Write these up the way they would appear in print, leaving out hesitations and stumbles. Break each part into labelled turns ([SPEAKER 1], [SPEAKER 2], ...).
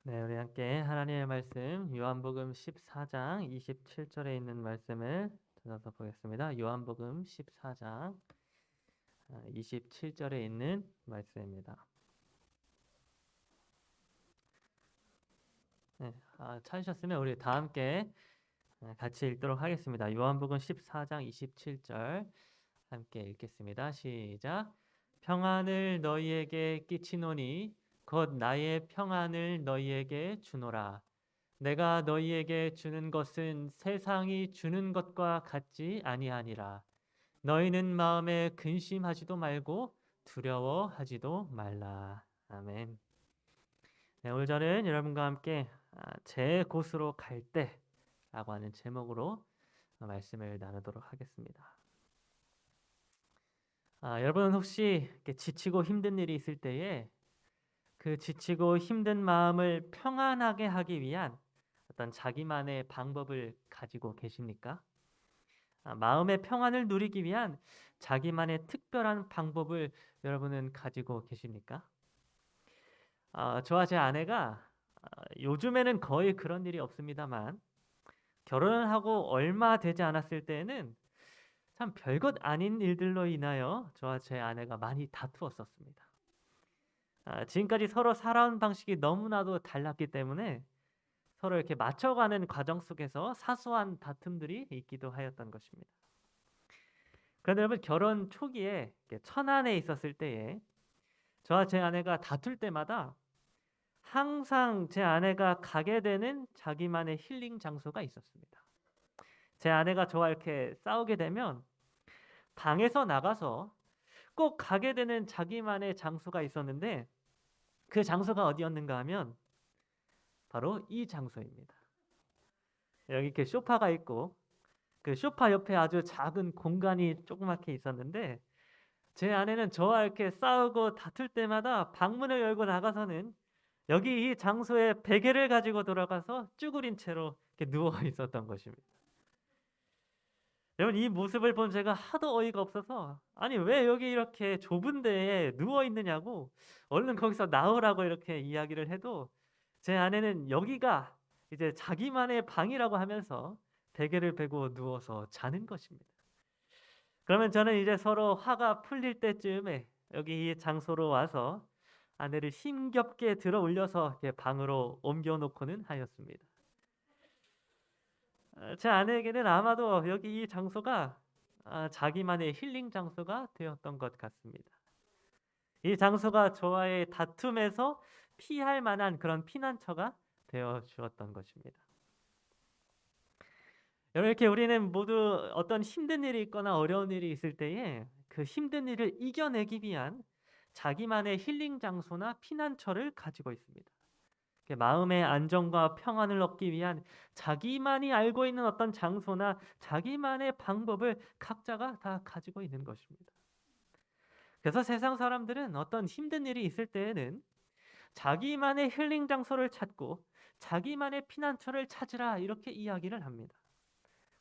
[SPEAKER 1] 네, 우리 함께 하나님의 말씀 요한복음 14장 27절에 있는 말씀을 찾아서 보겠습니다. 요한복음 14장 27절에 있는 말씀입니다. 네, 찾으셨으면 우리 다 함께 같이 읽도록 하겠습니다. 요한복음 14장 27절 함께 읽겠습니다. 시작. 평안을 너희에게 끼치노니 곧 나의 평안을 너희에게 주노라. 내가 너희에게 주는 것은 세상이 주는 것과 같지 아니하니라. 너희는 마음에 근심하지도 말고 두려워하지도 말라. 아멘. 네, 오늘 저는 여러분과 함께 제 곳으로 갈 때라고 하는 제목으로 말씀을 나누도록 하겠습니다. 여러분 혹시 이렇게 지치고 힘든 일이 있을 때에 그 지치고 힘든 마음을 평안하게 하기 위한 어떤 자기만의 방법을 가지고 계십니까? 마음의 평안을 누리기 위한 자기만의 특별한 방법을 여러분은 가지고 계십니까? 저와 제 아내가 요즘에는 거의 그런 일이 없습니다만 결혼을 하고 얼마 되지 않았을 때에는 참 별것 아닌 일들로 인하여 저와 제 아내가 많이 다투었었습니다. 지금까지 서로 살아온 방식이 너무나도 달랐기 때문에 서로 이렇게 맞춰가는 과정 속에서 사소한 다툼들이 있기도 하였던 것입니다. 그런데 여러분 결혼 초기에 천안에 있었을 때에 저와 제 아내가 다툴 때마다 항상 제 아내가 가게 되는 자기만의 힐링 장소가 있었습니다. 제 아내가 저와 이렇게 싸우게 되면 방에서 나가서 꼭 가게 되는 자기만의 장소가 있었는데 그 장소가 어디였는가 하면 바로 이 장소입니다. 여기 이렇게 소파가 있고 그 소파 옆에 아주 작은 공간이 조그맣게 있었는데 제 아내는 저와 이렇게 싸우고 다툴 때마다 방문을 열고 나가서는 여기 이 장소에 베개를 가지고 돌아가서 쭈그린 채로 이렇게 누워 있었던 것입니다. 여러분 이 모습을 본 제가 하도 어이가 없어서 아니 왜 여기 이렇게 좁은 데에 누워 있느냐고 얼른 거기서 나오라고 이렇게 이야기를 해도 제 아내는 여기가 이제 자기만의 방이라고 하면서 베개를 베고 누워서 자는 것입니다. 그러면 저는 이제 서로 화가 풀릴 때쯤에 여기 이 장소로 와서 아내를 힘겹게 들어 올려서 이렇게 방으로 옮겨 놓고는 하였습니다. 제 아내에게는 아마도 여기 이 장소가 자기만의 힐링 장소가 되었던 것 같습니다. 이 장소가 저와의 다툼에서 피할 만한 그런 피난처가 되어 주었던 것입니다. 여러분 이렇게 우리는 모두 어떤 힘든 일이 있거나 어려운 일이 있을 때에 그 힘든 일을 이겨내기 위한 자기만의 힐링 장소나 피난처를 가지고 있습니다. 마음의 안정과 평안을 얻기 위한 자기만이 알고 있는 어떤 장소나 자기만의 방법을 각자가 다 가지고 있는 것입니다. 그래서 세상 사람들은 어떤 힘든 일이 있을 때에는 자기만의 힐링 장소를 찾고 자기만의 피난처를 찾으라 이렇게 이야기를 합니다.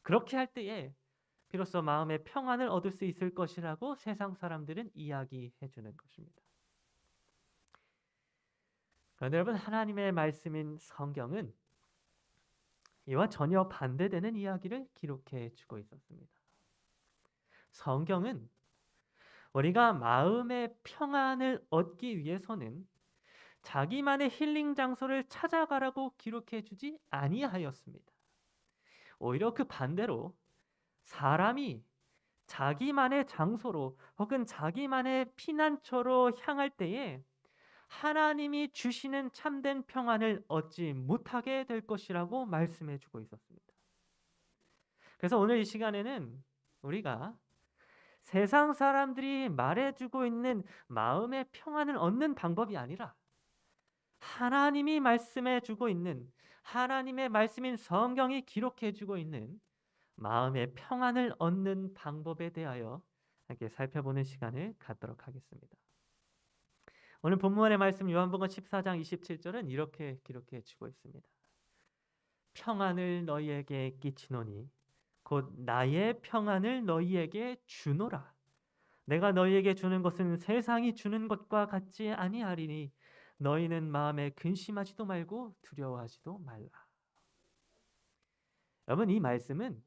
[SPEAKER 1] 그렇게 할 때에 비로소 마음의 평안을 얻을 수 있을 것이라고 세상 사람들은 이야기해 주는 것입니다. 그런데 여러분 하나님의 말씀인 성경은 이와 전혀 반대되는 이야기를 기록해 주고 있었습니다. 성경은 우리가 마음의 평안을 얻기 위해서는 자기만의 힐링 장소를 찾아가라고 기록해 주지 아니하였습니다. 오히려 그 반대로 사람이 자기만의 장소로 혹은 자기만의 피난처로 향할 때에 하나님이 주시는 참된 평안을 얻지 못하게 될 것이라고 말씀해 주고 있었습니다. 그래서 오늘 이 시간에는 우리가 세상 사람들이 말해주고 있는 마음의 평안을 얻는 방법이 아니라 하나님이 말씀해주고 있는 하나님의 말씀인 성경이 기록해주고 있는 마음의 평안을 얻는 방법에 대하여 함께 살펴보는 시간을 갖도록 하겠습니다. 오늘 본문의 말씀 요한복음 14장 27절은 이렇게 기록해주고 있습니다. 평안을 너희에게 끼치노니 곧 나의 평안을 너희에게 주노라. 내가 너희에게 주는 것은 세상이 주는 것과 같지 아니하리니 너희는 마음에 근심하지도 말고 두려워하지도 말라. 여러분, 이 말씀은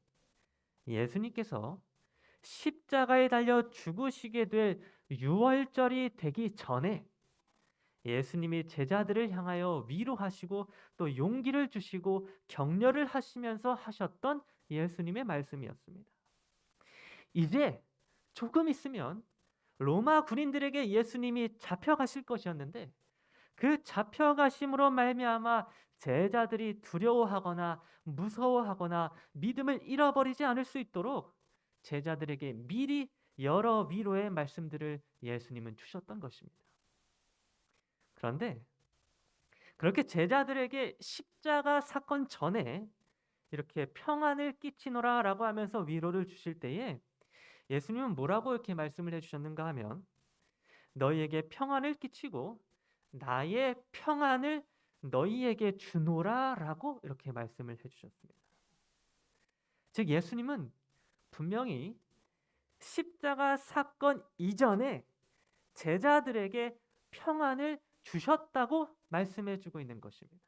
[SPEAKER 1] 예수님께서 십자가에 달려 죽으시게 될 유월절이 되기 전에 예수님이 제자들을 향하여 위로하시고 또 용기를 주시고 격려를 하시면서 하셨던 예수님의 말씀이었습니다. 이제 조금 있으면 로마 군인들에게 예수님이 잡혀가실 것이었는데, 그 잡혀가심으로 말미암아 제자들이 두려워하거나 무서워하거나 믿음을 잃어버리지 않을 수 있도록 제자들에게 미리 여러 위로의 말씀들을 예수님은 주셨던 것입니다. 그런데 그렇게 제자들에게 십자가 사건 전에 이렇게 평안을 끼치노라 라고 하면서 위로를 주실 때에 예수님은 뭐라고 이렇게 말씀을 해주셨는가 하면, 너희에게 평안을 끼치고 나의 평안을 너희에게 주노라 라고 이렇게 말씀을 해주셨습니다. 즉 예수님은 분명히 십자가 사건 이전에 제자들에게 평안을 주셨다고 말씀해주고 있는 것입니다.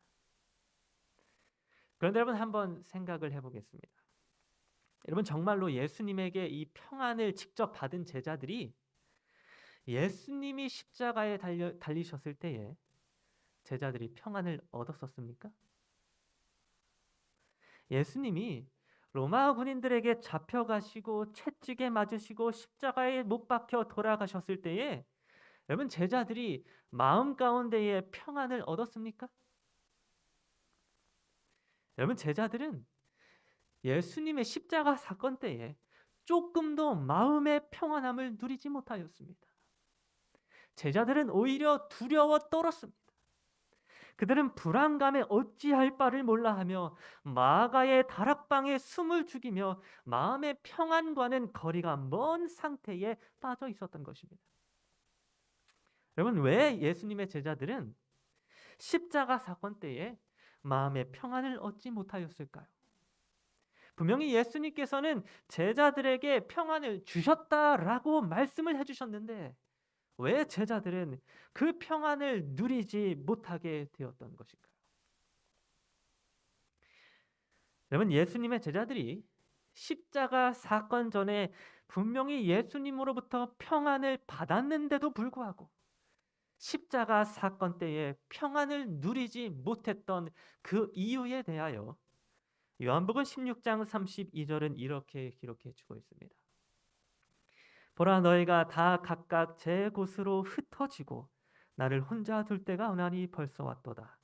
[SPEAKER 1] 그런데 여러분, 한번 생각을 해보겠습니다. 여러분, 정말로 예수님에게 이 평안을 직접 받은 제자들이 예수님이 십자가에 달리셨을 때에 제자들이 평안을 얻었었습니까? 예수님이 로마 군인들에게 잡혀가시고 채찍에 맞으시고 십자가에 못 박혀 돌아가셨을 때에 여러분, 제자들이 마음 가운데에 평안을 얻었습니까? 여러분, 제자들은 예수님의 십자가 사건 때에 조금도 마음의 평안함을 누리지 못하였습니다. 제자들은 오히려 두려워 떨었습니다. 그들은 불안감에 어찌할 바를 몰라하며 마가의 다락방에 숨을 죽이며 마음의 평안과는 거리가 먼 상태에 빠져 있었던 것입니다. 여러분, 왜 예수님의 제자들은 십자가 사건 때에 마음의 평안을 얻지 못하였을까요? 분명히 예수님께서는 제자들에게 평안을 주셨다라고 말씀을 해주셨는데 왜 제자들은 그 평안을 누리지 못하게 되었던 것일까요? 여러분, 예수님의 제자들이 십자가 사건 전에 분명히 예수님으로부터 평안을 받았는데도 불구하고 십자가 사건 때에 평안을 누리지 못했던 그 이유에 대하여 요한복음 16장 32절은 이렇게 기록해 주고 있습니다. 보라, 너희가 다 각각 제 곳으로 흩어지고 나를 혼자 둘 때가 오나니 벌써 왔도다.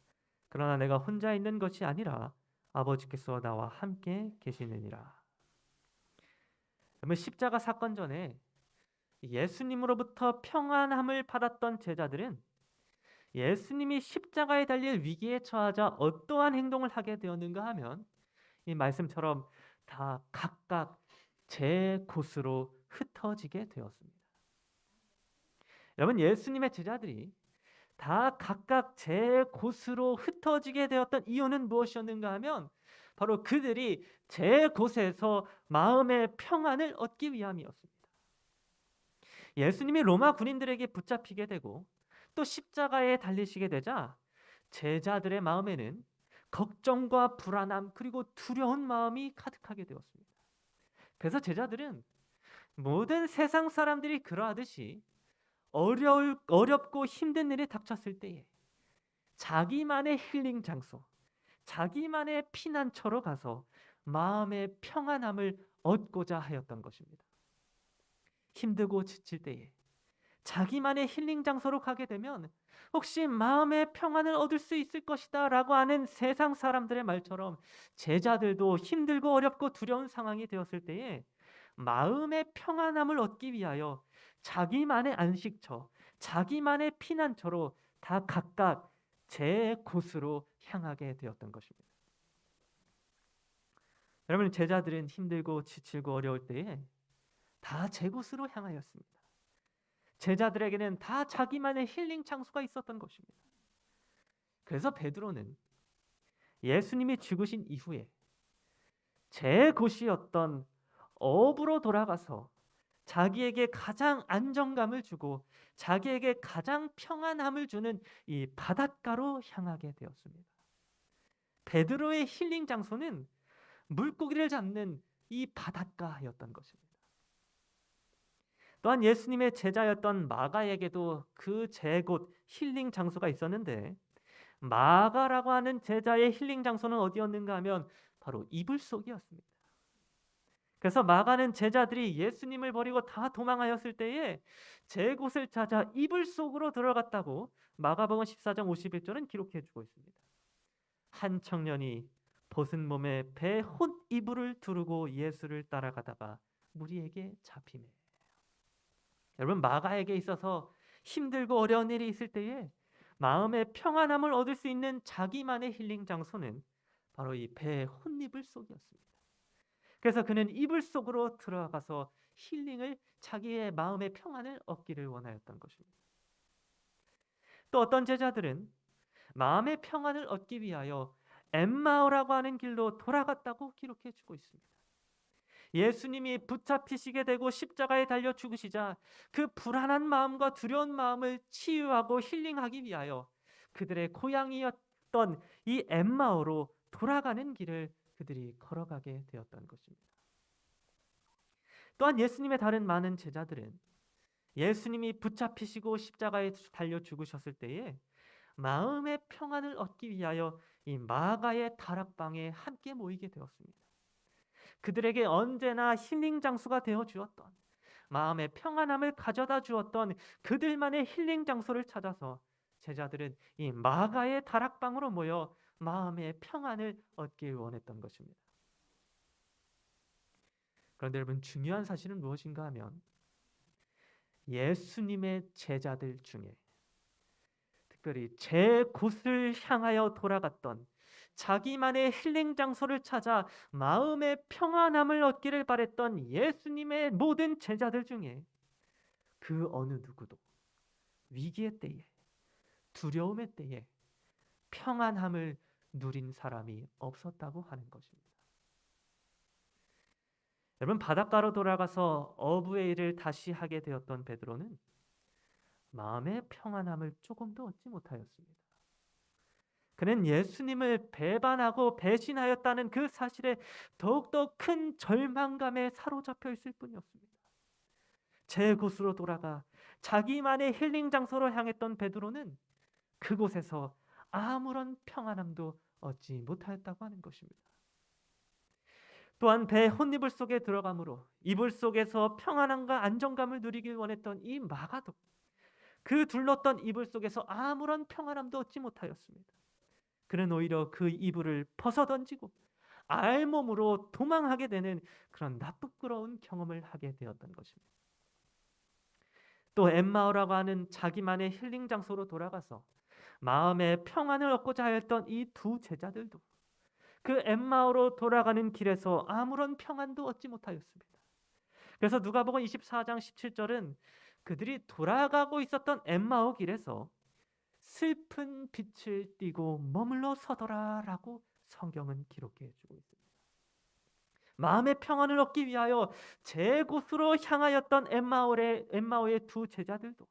[SPEAKER 1] 그러나 내가 혼자 있는 것이 아니라 아버지께서 나와 함께 계시느니라. 그러면 십자가 사건 전에 예수님으로부터 평안함을 받았던 제자들은 예수님이 십자가에 달릴 위기에 처하자 어떠한 행동을 하게 되었는가 하면 이 말씀처럼 다 각각 제 곳으로 흩어지게 되었습니다. 여러분, 예수님의 제자들이 다 각각 제 곳으로 흩어지게 되었던 이유는 무엇이었는가 하면 바로 그들이 제 곳에서 마음의 평안을 얻기 위함이었습니다. 예수님이 로마 군인들에게 붙잡히게 되고 또 십자가에 달리시게 되자 제자들의 마음에는 걱정과 불안함 그리고 두려운 마음이 가득하게 되었습니다. 그래서 제자들은 모든 세상 사람들이 그러하듯이 어렵고 힘든 일이 닥쳤을 때에 자기만의 힐링 장소, 자기만의 피난처로 가서 마음의 평안함을 얻고자 하였던 것입니다. 힘들고 지칠 때에 자기만의 힐링 장소로 가게 되면 혹시 마음의 평안을 얻을 수 있을 것이다 라고 하는 세상 사람들의 말처럼 제자들도 힘들고 어렵고 두려운 상황이 되었을 때에 마음의 평안함을 얻기 위하여 자기만의 안식처, 자기만의 피난처로 다 각각 제 곳으로 향하게 되었던 것입니다. 여러분, 제자들은 힘들고 지치고 어려울 때에 다 제 곳으로 향하였습니다. 제자들에게는 다 자기만의 힐링 장소가 있었던 것입니다. 그래서 베드로는 예수님이 죽으신 이후에 제 곳이었던 업으로 돌아가서 자기에게 가장 안정감을 주고 자기에게 가장 평안함을 주는 이 바닷가로 향하게 되었습니다. 베드로의 힐링 장소는 물고기를 잡는 이 바닷가였던 것입니다. 또한 예수님의 제자였던 마가에게도 그 제곳 힐링 장소가 있었는데, 마가라고 하는 제자의 힐링 장소는 어디였는가 하면 바로 이불 속이었습니다. 그래서 마가는 제자들이 예수님을 버리고 다 도망하였을 때에 제곳을 찾아 이불 속으로 들어갔다고 마가복음 14장 51절은 기록해 주고 있습니다. 한 청년이 벗은 몸에 배 혼 이불을 두르고 예수를 따라가다가 무리에게 잡히매. 여러분, 마가에게 있어서 힘들고 어려운 일이 있을 때에 마음의 평안함을 얻을 수 있는 자기만의 힐링 장소는 바로 이 배 혼이불 속이었습니다. 그래서 그는 이불 속으로 들어가서 힐링을, 자기의 마음의 평안을 얻기를 원하였던 것입니다. 또 어떤 제자들은 마음의 평안을 얻기 위하여 엠마오라고 하는 길로 돌아갔다고 기록해 주고 있습니다. 예수님이 붙잡히시게 되고 십자가에 달려 죽으시자 그 불안한 마음과 두려운 마음을 치유하고 힐링하기 위하여 그들의 고향이었던 이 엠마오로 돌아가는 길을 그들이 걸어가게 되었던 것입니다. 또한 예수님의 다른 많은 제자들은 예수님이 붙잡히시고 십자가에 달려 죽으셨을 때에 마음의 평안을 얻기 위하여 이 마가의 다락방에 함께 모이게 되었습니다. 그들에게 언제나 힐링 장소가 되어 주었던, 마음의 평안함을 가져다 주었던 그들만의 힐링 장소를 찾아서 제자들은 이 마가의 다락방으로 모여 마음의 평안을 얻길 원했던 것입니다. 그런데 여러분, 중요한 사실은 무엇인가 하면 예수님의 제자들 중에 특별히 제 곳을 향하여 돌아갔던, 자기만의 힐링 장소를 찾아 마음의 평안함을 얻기를 바랬던 예수님의 모든 제자들 중에 그 어느 누구도 위기의 때에, 두려움의 때에 평안함을 누린 사람이 없었다고 하는 것입니다. 여러분, 바닷가로 돌아가서 어부의 일을 다시 하게 되었던 베드로는 마음의 평안함을 조금도 얻지 못하였습니다. 그는 예수님을 배반하고 배신하였다는 그 사실에 더욱더 큰 절망감에 사로잡혀 있을 뿐이었습니다. 제 곳으로 돌아가 자기만의 힐링 장소로 향했던 베드로는 그곳에서 아무런 평안함도 얻지 못하였다고 하는 것입니다. 또한 배 혼이불 속에 들어감으로 이불 속에서 평안함과 안정감을 누리길 원했던 이 마가도 그 둘렀던 이불 속에서 아무런 평안함도 얻지 못하였습니다. 그는 오히려 그 이불을 벗어던지고 알몸으로 도망하게 되는 그런 나쁘끄러운 경험을 하게 되었던 것입니다. 또 엠마오라고 하는 자기만의 힐링 장소로 돌아가서 마음의 평안을 얻고자 하였던 이 두 제자들도 그 엠마오로 돌아가는 길에서 아무런 평안도 얻지 못하였습니다. 그래서 누가복음 24장 17절은 그들이 돌아가고 있었던 엠마오 길에서 슬픈 빛을 띠고 머물러 서더라라고 성경은 기록해 주고 있습니다. 마음의 평안을 얻기 위하여 제 곳으로 향하였던 엠마오의 두 제자들도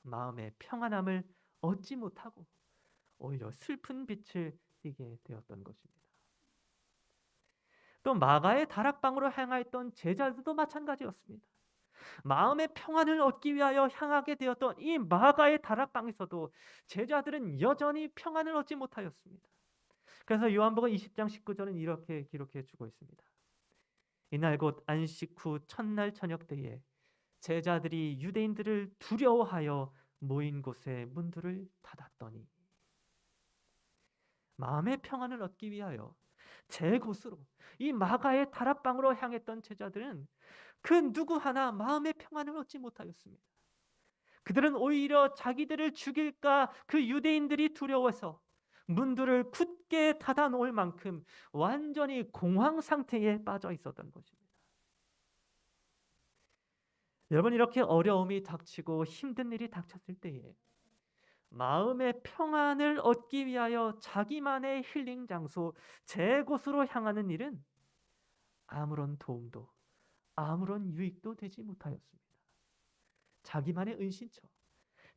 [SPEAKER 1] 마음의 평안함을 얻지 못하고 오히려 슬픈 빛을 띠게 되었던 것입니다. 또 마가의 다락방으로 향하였던 제자들도 마찬가지였습니다. 마음의 평안을 얻기 위하여 향하게 되었던 이 마가의 다락방에서도 제자들은 여전히 평안을 얻지 못하였습니다. 그래서 요한복음 20장 19절은 이렇게 기록해 주고 있습니다. 이날 곧 안식 후 첫날 저녁 때에 제자들이 유대인들을 두려워하여 모인 곳에 문들을 닫았더니, 마음의 평안을 얻기 위하여 제 곳으로 이 마가의 다락방으로 향했던 제자들은 그 누구 하나 마음의 평안을 얻지 못하였습니다. 그들은 오히려 자기들을 죽일까 그 유대인들이 두려워서 문들을 굳게 닫아 놓을 만큼 완전히 공황 상태에 빠져 있었던 것입니다. 여러분, 이렇게 어려움이 닥치고 힘든 일이 닥쳤을 때에 마음의 평안을 얻기 위하여 자기만의 힐링 장소 제 곳으로 향하는 일은 아무런 도움도 아무런 유익도 되지 못하였습니다. 자기만의 은신처,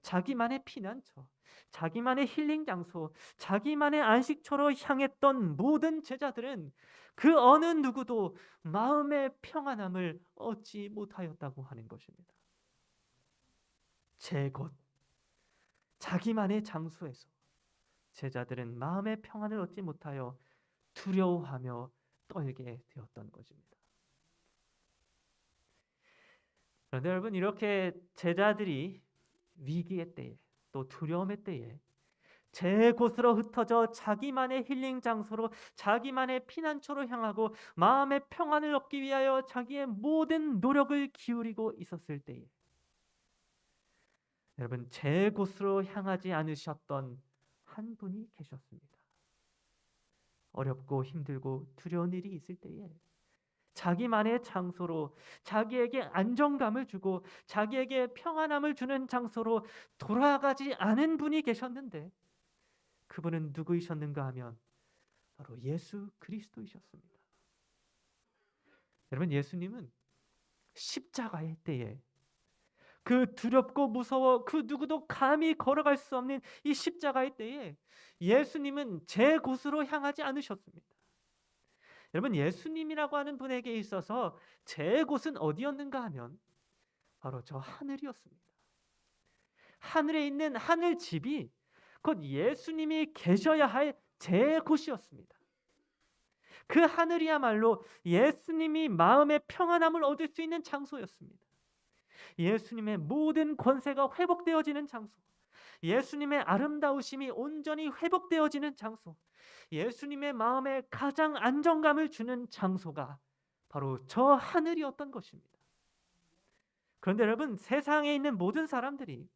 [SPEAKER 1] 자기만의 피난처, 자기만의 힐링 장소, 자기만의 안식처로 향했던 모든 제자들은 그 어느 누구도 마음의 평안함을 얻지 못하였다고 하는 것입니다. 제곳, 자기만의 장소에서 제자들은 마음의 평안을 얻지 못하여 두려워하며 떨게 되었던 것입니다. 그런데 여러분, 이렇게 제자들이 위기의 때에, 또 두려움의 때에 제 곳으로 흩어져 자기만의 힐링 장소로, 자기만의 피난처로 향하고 마음의 평안을 얻기 위하여 자기의 모든 노력을 기울이고 있었을 때에, 여러분, 제 곳으로 향하지 않으셨던 한 분이 계셨습니다. 어렵고 힘들고 두려운 일이 있을 때에 자기만의 장소로, 자기에게 안정감을 주고 자기에게 평안함을 주는 장소로 돌아가지 않은 분이 계셨는데, 그분은 누구이셨는가 하면 바로 예수 그리스도이셨습니다. 여러분, 예수님은 십자가의 때에, 그 두렵고 무서워 그 누구도 감히 걸어갈 수 없는 이 십자가의 때에 예수님은 제 곳으로 향하지 않으셨습니다. 여러분, 예수님이라고 하는 분에게 있어서 제 곳은 어디였는가 하면 바로 저 하늘이었습니다. 하늘에 있는 하늘 집이 곧 예수님이 계셔야 할 제 곳이었습니다. 그 하늘이야말로 예수님이 마음의 평안함을 얻을 수 있는 장소였습니다. 예수님의 모든 권세가 회복되어지는 장소, 예수님의 아름다우심이 온전히 회복되어지는 장소, 예수님의 마음에 가장 안정감을 주는 장소가 바로 저 하늘이었던 것입니다. 그런데 여러분, 세상에 있는 모든 사람들이,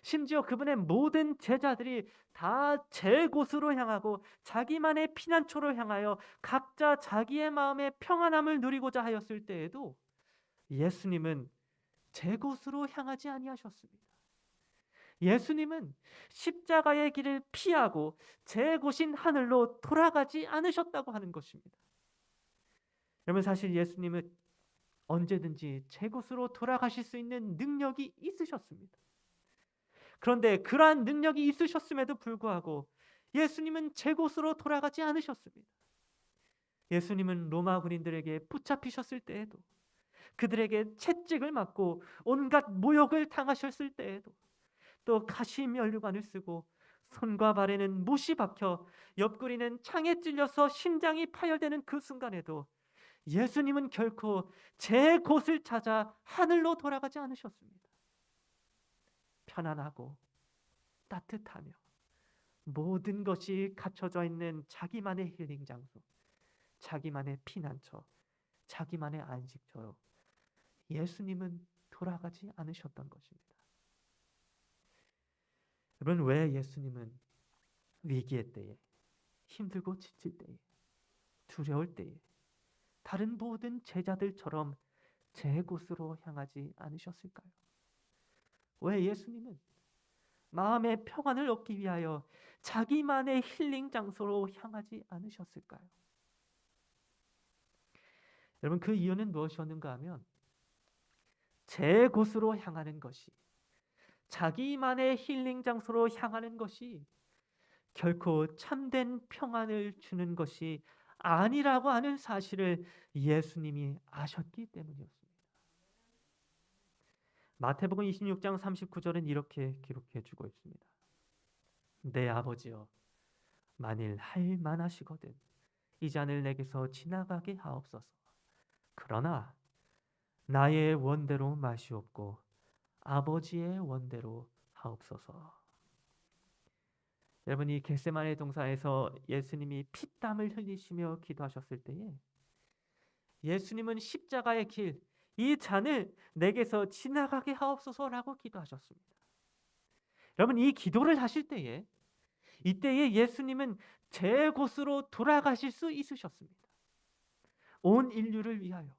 [SPEAKER 1] 심지어 그분의 모든 제자들이 다 제 곳으로 향하고 자기만의 피난처로 향하여 각자 자기의 마음의 평안함을 누리고자 하였을 때에도 예수님은 제 곳으로 향하지 아니하셨습니다. 예수님은 십자가의 길을 피하고 제 곳인 하늘로 돌아가지 않으셨다고 하는 것입니다. 여러분, 사실 예수님은 언제든지 제 곳으로 돌아가실 수 있는 능력이 있으셨습니다. 그런데 그러한 능력이 있으셨음에도 불구하고 예수님은 제 곳으로 돌아가지 않으셨습니다. 예수님은 로마 군인들에게 붙잡히셨을 때에도, 그들에게 채찍을 맞고 온갖 모욕을 당하셨을 때에도, 또 가시면류관을 쓰고 손과 발에는 못이 박혀 옆구리는 창에 찔려서 심장이 파열되는 그 순간에도 예수님은 결코 제 곳을 찾아 하늘로 돌아가지 않으셨습니다. 편안하고 따뜻하며 모든 것이 갖춰져 있는 자기만의 힐링 장소, 자기만의 피난처, 자기만의 안식처로 예수님은 돌아가지 않으셨던 것입니다. 여러분, 왜 예수님은 위기의 때에, 힘들고 지칠 때에, 두려울 때에 다른 모든 제자들처럼 제 곳으로 향하지 않으셨을까요? 왜 예수님은 마음의 평안을 얻기 위하여 자기만의 힐링 장소로 향하지 않으셨을까요? 여러분, 그 이유는 무엇이었는가 하면 제 곳으로 향하는 것이, 자기만의 힐링 장소로 향하는 것이 결코 참된 평안을 주는 것이 아니라고 하는 사실을 예수님이 아셨기 때문이었습니다. 마태복음 26장 39절은 이렇게 기록해 주고 있습니다. 내 아버지여, 만일 할 만하시거든 이 잔을 내게서 지나가게 하옵소서. 그러나 나의 원대로 마시옵고 아버지의 원대로 하옵소서. 여러분, 이 겟세마네 동산에서 예수님이 피땀을 흘리시며 기도하셨을 때에 예수님은 십자가의 길, 이 잔을 내게서 지나가게 하옵소서라고 기도하셨습니다. 여러분, 이 기도를 하실 때에, 이때에 예수님은 제 곳으로 돌아가실 수 있으셨습니다. 온 인류를 위하여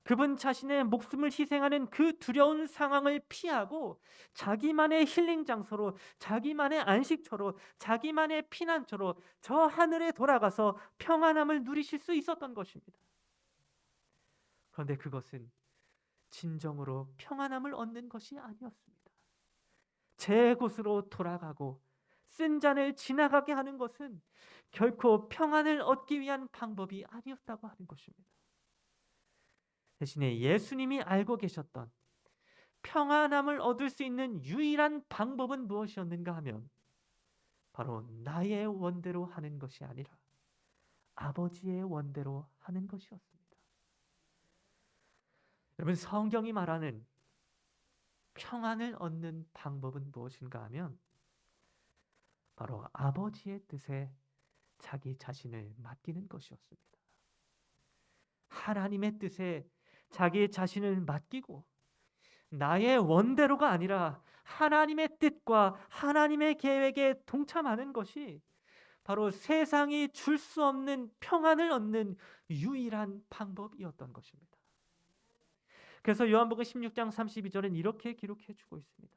[SPEAKER 1] 그분 자신의 목숨을 희생하는 그 두려운 상황을 피하고 자기만의 힐링 장소로, 자기만의 안식처로, 자기만의 피난처로 저 하늘에 돌아가서 평안함을 누리실 수 있었던 것입니다. 그런데 그것은 진정으로 평안함을 얻는 것이 아니었습니다. 제 곳으로 돌아가고 쓴 잔을 지나가게 하는 것은 결코 평안을 얻기 위한 방법이 아니었다고 하는 것입니다. 대신에 예수님이 알고 계셨던 평안함을 얻을 수 있는 유일한 방법은 무엇이었는가 하면 바로 나의 원대로 하는 것이 아니라 아버지의 원대로 하는 것이었습니다. 여러분, 성경이 말하는 평안을 얻는 방법은 무엇인가 하면 바로 아버지의 뜻에 자기 자신을 맡기는 것이었습니다. 하나님의 뜻에 자기 자신을 맡기고 나의 원대로가 아니라 하나님의 뜻과 하나님의 계획에 동참하는 것이 바로 세상이 줄 수 없는 평안을 얻는 유일한 방법이었던 것입니다. 그래서 요한복음 16장 32절은 이렇게 기록해 주고 있습니다.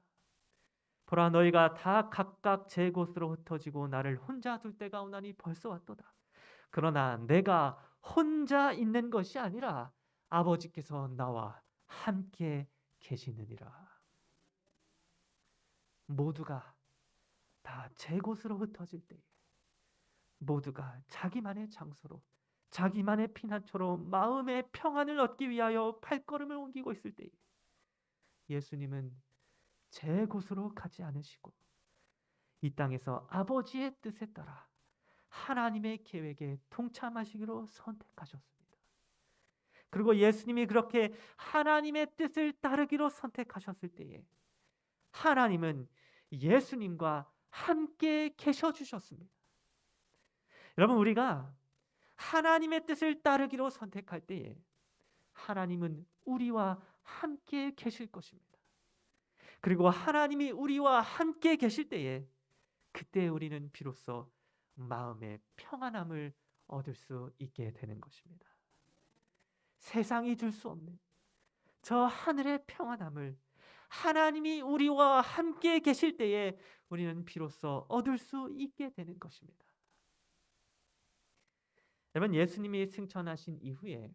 [SPEAKER 1] 보라, 너희가 다 각각 제 곳으로 흩어지고 나를 혼자 둘 때가 오나니 벌써 왔도다. 그러나 내가 혼자 있는 것이 아니라 아버지께서 나와 함께 계시느니라. 모두가 다 제 곳으로 흩어질 때에 모두가 자기만의 장소로 자기만의 피난처로 마음의 평안을 얻기 위하여 발걸음을 옮기고 있을 때에 예수님은 제 곳으로 가지 않으시고 이 땅에서 아버지의 뜻에 따라 하나님의 계획에 동참하시기로 선택하셨습니다. 그리고 예수님이 그렇게 하나님의 뜻을 따르기로 선택하셨을 때에 하나님은 예수님과 함께 계셔 주셨습니다. 여러분, 우리가 하나님의 뜻을 따르기로 선택할 때에 하나님은 우리와 함께 계실 것입니다. 그리고 하나님이 우리와 함께 계실 때에 그때 우리는 비로소 마음의 평안함을 얻을 수 있게 되는 것입니다. 세상이 줄 수 없는 저 하늘의 평안함을 하나님이 우리와 함께 계실 때에 우리는 비로소 얻을 수 있게 되는 것입니다. 여러분, 예수님이 승천하신 이후에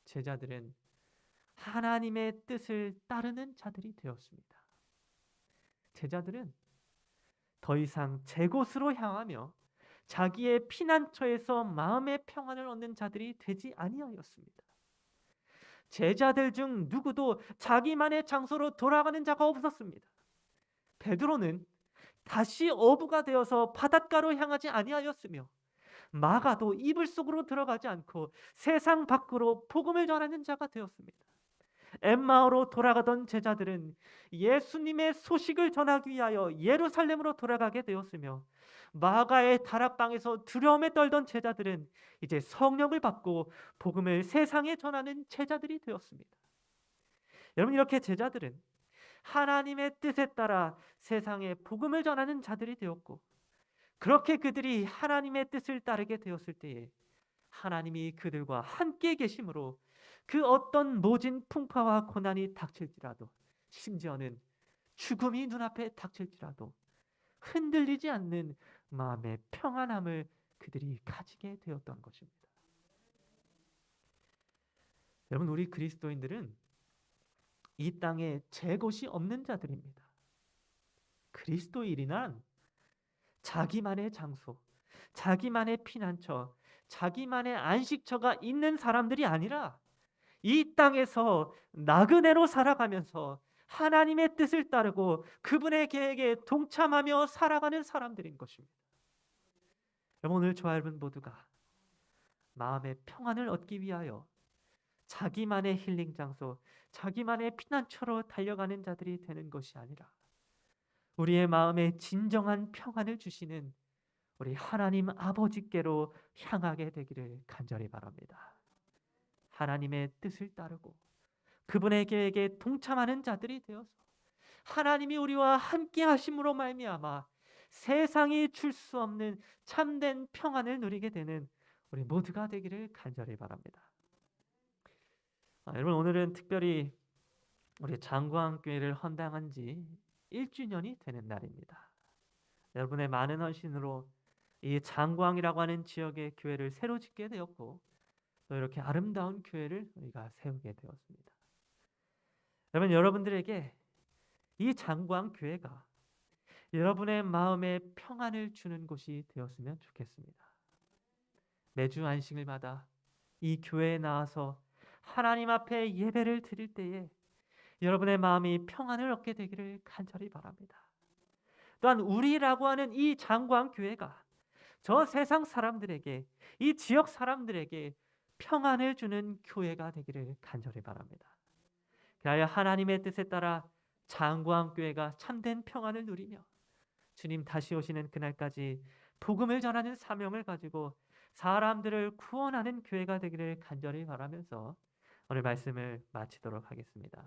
[SPEAKER 1] 제자들은 하나님의 뜻을 따르는 자들이 되었습니다. 제자들은 더 이상 제 곳으로 향하며 자기의 피난처에서 마음의 평안을 얻는 자들이 되지 아니하였습니다. 제자들 중 누구도 자기만의 장소로 돌아가는 자가 없었습니다. 베드로는 다시 어부가 되어서 바닷가로 향하지 아니하였으며 마가도 이불 속으로 들어가지 않고 세상 밖으로 복음을 전하는 자가 되었습니다. 엠마오로 돌아가던 제자들은 예수님의 소식을 전하기 위하여 예루살렘으로 돌아가게 되었으며 마가의 다락방에서 두려움에 떨던 제자들은 이제 성령을 받고 복음을 세상에 전하는 제자들이 되었습니다. 여러분, 이렇게 제자들은 하나님의 뜻에 따라 세상에 복음을 전하는 자들이 되었고 그렇게 그들이 하나님의 뜻을 따르게 되었을 때에 하나님이 그들과 함께 계심으로 그 어떤 모진 풍파와 고난이 닥칠지라도 심지어는 죽음이 눈앞에 닥칠지라도 흔들리지 않는 마음의 평안함을 그들이 가지게 되었던 것입니다. 여러분, 우리 그리스도인들은 이 땅에 제 곳이 없는 자들입니다. 그리스도인이란 자기만의 장소, 자기만의 피난처, 자기만의 안식처가 있는 사람들이 아니라 이 땅에서 나그네로 살아가면서 하나님의 뜻을 따르고 그분의 계획에 동참하며 살아가는 사람들인 것입니다. 여러분, 오늘 저와 여러분 모두가 마음의 평안을 얻기 위하여 자기만의 힐링 장소, 자기만의 피난처로 달려가는 자들이 되는 것이 아니라 우리의 마음에 진정한 평안을 주시는 우리 하나님 아버지께로 향하게 되기를 간절히 바랍니다. 하나님의 뜻을 따르고 그분의 계획에 동참하는 자들이 되어서 하나님이 우리와 함께 하심으로 말미암아 세상이 줄 수 없는 참된 평안을 누리게 되는 우리 모두가 되기를 간절히 바랍니다. 여러분, 오늘은 특별히 우리 장구항교회를 헌당한 지 1주년이 되는 날입니다. 여러분의 많은 헌신으로 이 장구항이라고 하는 지역의 교회를 새로 짓게 되었고 또 이렇게 아름다운 교회를 우리가 세우게 되었습니다. 여러분, 여러분들에게 이 장광 교회가 여러분의 마음에 평안을 주는 곳이 되었으면 좋겠습니다. 매주 안식을 받아 이 교회에 나와서 하나님 앞에 예배를 드릴 때에 여러분의 마음이 평안을 얻게 되기를 간절히 바랍니다. 또한 우리라고 하는 이 장광 교회가 저 세상 사람들에게, 이 지역 사람들에게 평안을 주는 교회가 되기를 간절히 바랍니다. 그리하여 하나님의 뜻에 따라 장광 교회가 참된 평안을 누리며 주님 다시 오시는 그날까지 복음을 전하는 사명을 가지고 사람들을 구원하는 교회가 되기를 간절히 바라면서 오늘 말씀을 마치도록 하겠습니다.